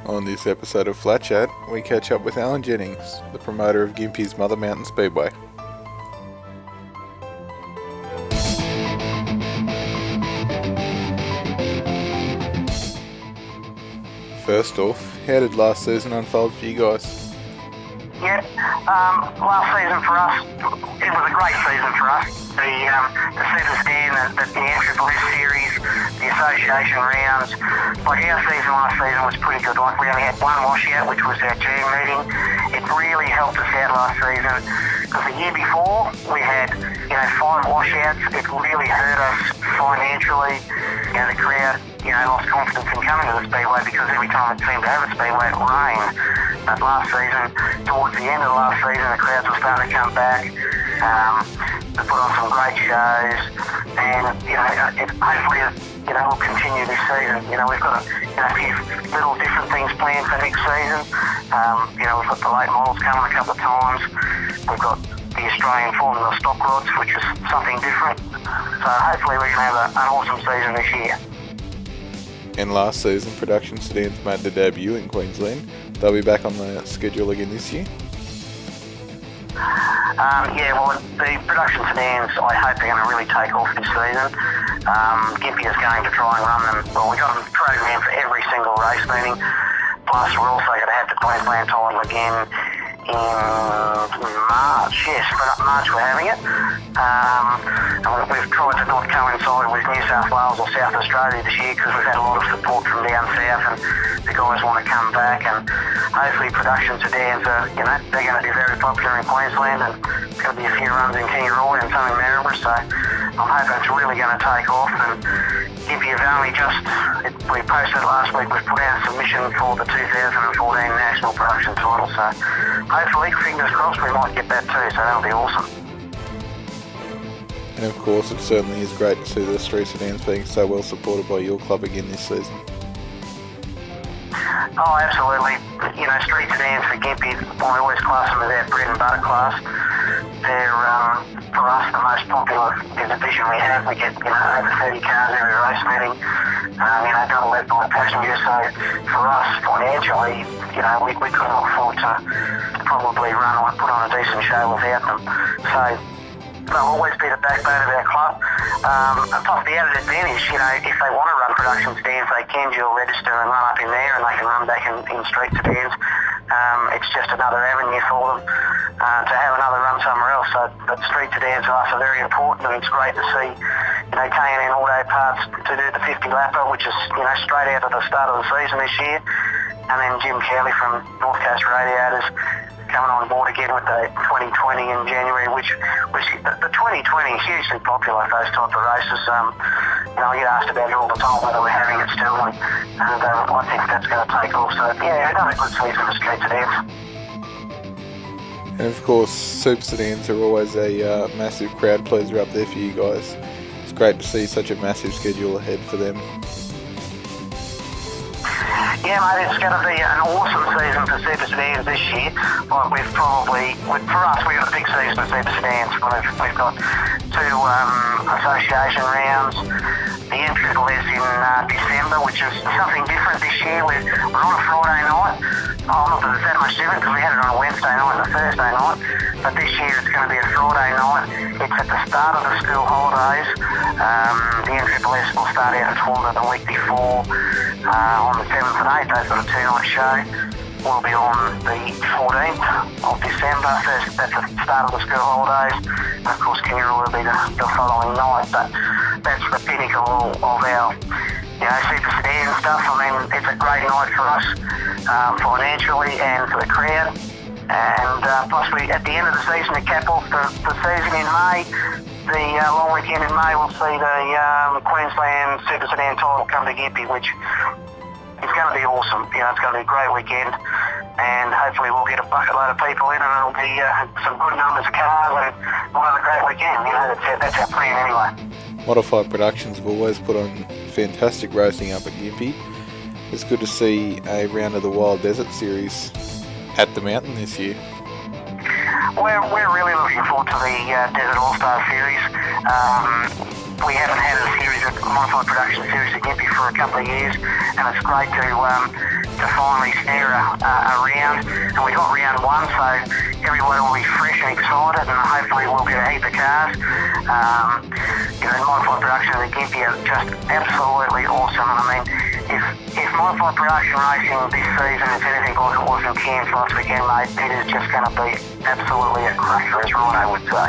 On this episode of Flat Chat, we catch up with Allan Jennings, the promoter of Gympie's Mother Mountain Speedway. First off, how did last season unfold for you guys? Last season for us, it was a great season for us. The Super Stand, the NSSS series, the association rounds. Like our season last season was pretty good. Like we only had one washout, which was our June meeting. It really helped us out last season because the year before we had 5 washouts. It really hurt us financially. The crowd lost confidence in coming to the speedway because every time it seemed to have a speedway it rained. But last season, towards the end of last season, the crowds were starting to come back. They put on some great shows, and hopefully we'll continue this season. We've got a few little different things planned for next season. We've got the late models coming a couple of times. We've got the Australian Formula stock rods, which is something different. So hopefully we can have an awesome season this year. And last season, production sedans made their debut in Queensland. They'll be back on the schedule again this year. The production sedans, I hope they're going to really take off this season. Gympie is going to try and run them. Well, we got them programmed for every single race meeting. Plus, we're also going to have the Queensland title again in March. Yes, March we're having it. And we've tried to not coincide with New South Wales or South Australia this year because we've had a lot of support from down south and the guys want to come back, and hopefully production sedans are, they're going to be very popular in Queensland, and there's going to be a few runs in Kingaroy and some in Maryborough, so I'm hoping it's really going to take off. And Gympie have only we posted last week, we've put out a submission for the 2014 National Production Title, so hopefully, fingers crossed, we might get that too, so that'll be awesome. And of course, it certainly is great to see the street sedans being so well supported by your club again this season. Oh, absolutely. Street sedans for Gympie, I always class them as our bread and butter class. They're, for us, the most popular division we have. We get, over 30 cars every race meeting, double led by passengers. So for us, financially, we couldn't afford to probably run or put on a decent show without them. So they'll always be the backbone of our club. Plus the added advantage, if they want to run production sedans, they can dual register and run up in there, and they can run back in street sedans. It's just another avenue for them to have another run somewhere else. So the street sedans for us are very important, and it's great to see K&N Auto Parts to do the 50 lapper, which is straight out of the start of the season this year, and then Jim Kelly from North Coast Radiators coming on board again with the 2020 in January, which the 2020 is hugely popular, those type of races. I get asked about it all the time, whether we're having it still, and I think that's going to take off. So yeah, another good season for street sedans. And of course, super sedans are always a massive crowd pleaser up there for you guys. It's great to see such a massive schedule ahead for them. Yeah, mate, it's going to be an awesome season for super sedans this year. For us, we've got a big season for super sedans. We've got 2 association rounds, the NSSS in December, which is something different this year. We're on a Friday night. Not that it's that much different because we had it on a Wednesday night and a Thursday night, but this year it's going to be a Friday night. It's at the start of the school holidays. The NSSS will start out at Toowoomba the week before. On the 7th and 8th, they've got a 2-night show. We'll be on the 14th of December. That's the start of the school holidays. And of course, Kingaroy will be the following night. But that's the pinnacle of our super sedan stuff. I mean, it's a great night for us financially and for the crowd. And plus, at the end of the season, to cap off the season in May, the long weekend in May, we'll see the Queensland Super Sedan title come to Gympie, which is going to be awesome. It's going to be a great weekend, and hopefully we'll get a bucket load of people in, and it'll be some good numbers of cars, and we'll have a great weekend. That's our plan anyway. Modified Productions have always put on fantastic racing up at Gympie. It's good to see a round of the Wild Desert Series at the mountain this year. We're really looking forward to the Desert All-Star Series. We haven't had a modified production series at Gympie for a couple of years, and it's great to finally steer a round, and we got round 1, so everybody will be fresh and excited, and hopefully we'll get a heap of cars. Modified production and the Gympie are just absolutely awesome. I mean, if modified production racing this season is anything like it was in Cairns last weekend, mate, it is just going to be absolutely a cracker, as Rhino would say.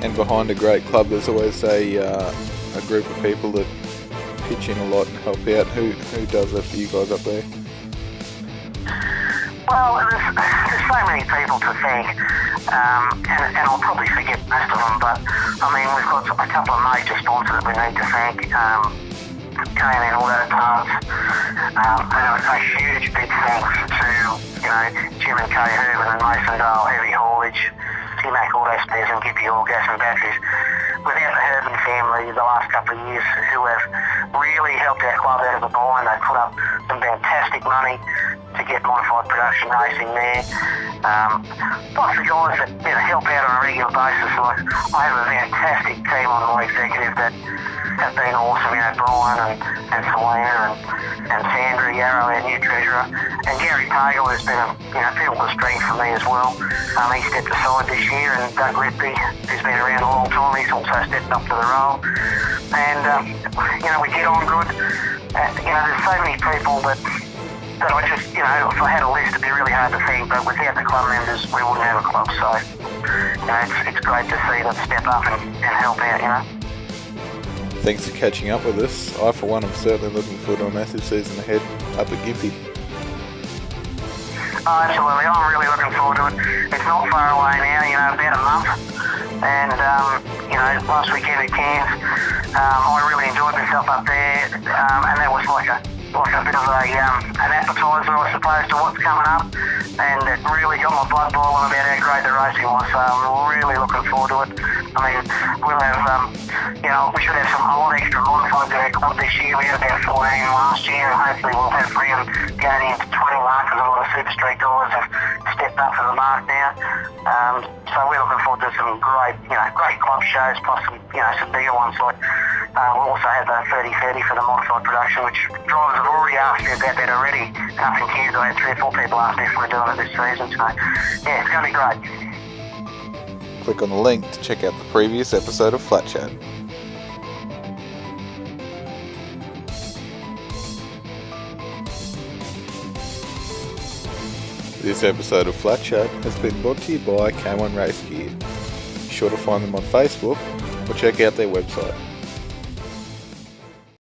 And behind a great club, there's always a group of people that pitch in a lot and help out. Who does that for you guys up there? Well, there's so many people to thank, and I'll probably forget most of them, but I mean, we've got a couple of major sponsors that we need to thank. K&N Auto Parts, and a huge big thanks to, Jim and Kay Herman and Mason Dale Heavy Haulage, T-Mac Auto Spares and Gympie Oil Gas and Batteries. Without the Herman family the last couple of years, who have really helped our club out of the bind, they put up some fantastic money to get modified production racing there. Plus the guys that help out on a regular basis. Like, I have a fantastic team on my executive that have been awesome, Brian and Selena and Sandra Yarrow, our new treasurer, and Gary Pagel has been a pillar of strength for me as well. He stepped aside this year, and Doug Lipby, who's been around a long time, he's also stepped up to the role. And we get on good. There's so many people that I just, if I had a list, it'd be really hard to think, but without the club members, we wouldn't have a club. So, it's great to see them step up and help out, Thanks for catching up with us. I, for one, am certainly looking forward to a massive season ahead up at Gympie. Oh, absolutely. I'm really looking forward to it. It's not far away now, about a month. And, last weekend at Cairns, I really enjoyed myself up there. And that was like a bit of an appetizer, I suppose, to what's coming up. And it really got my blood boiling about how great the racing was. So I'm really looking forward to it. I mean, we'll have, we should have a lot extra modifieds at our club this year. We had about 14 last year, and hopefully we'll have 3 of them going into 21 because a lot of Super Street guys have stepped up to the mark now. So we're looking forward to some great club shows, plus some bigger ones. Like we'll also have the 30-30 for the modified production, which drivers have already asked me about that already. Up in Cairns, I had 3 or 4 people ask me if we're doing it this season. So yeah, it's going to be great. Click on the link to check out the previous episode of Flat Chat. This episode of Flat Chat has been brought to you by K1 Race Gear. Be sure to find them on Facebook or check out their website.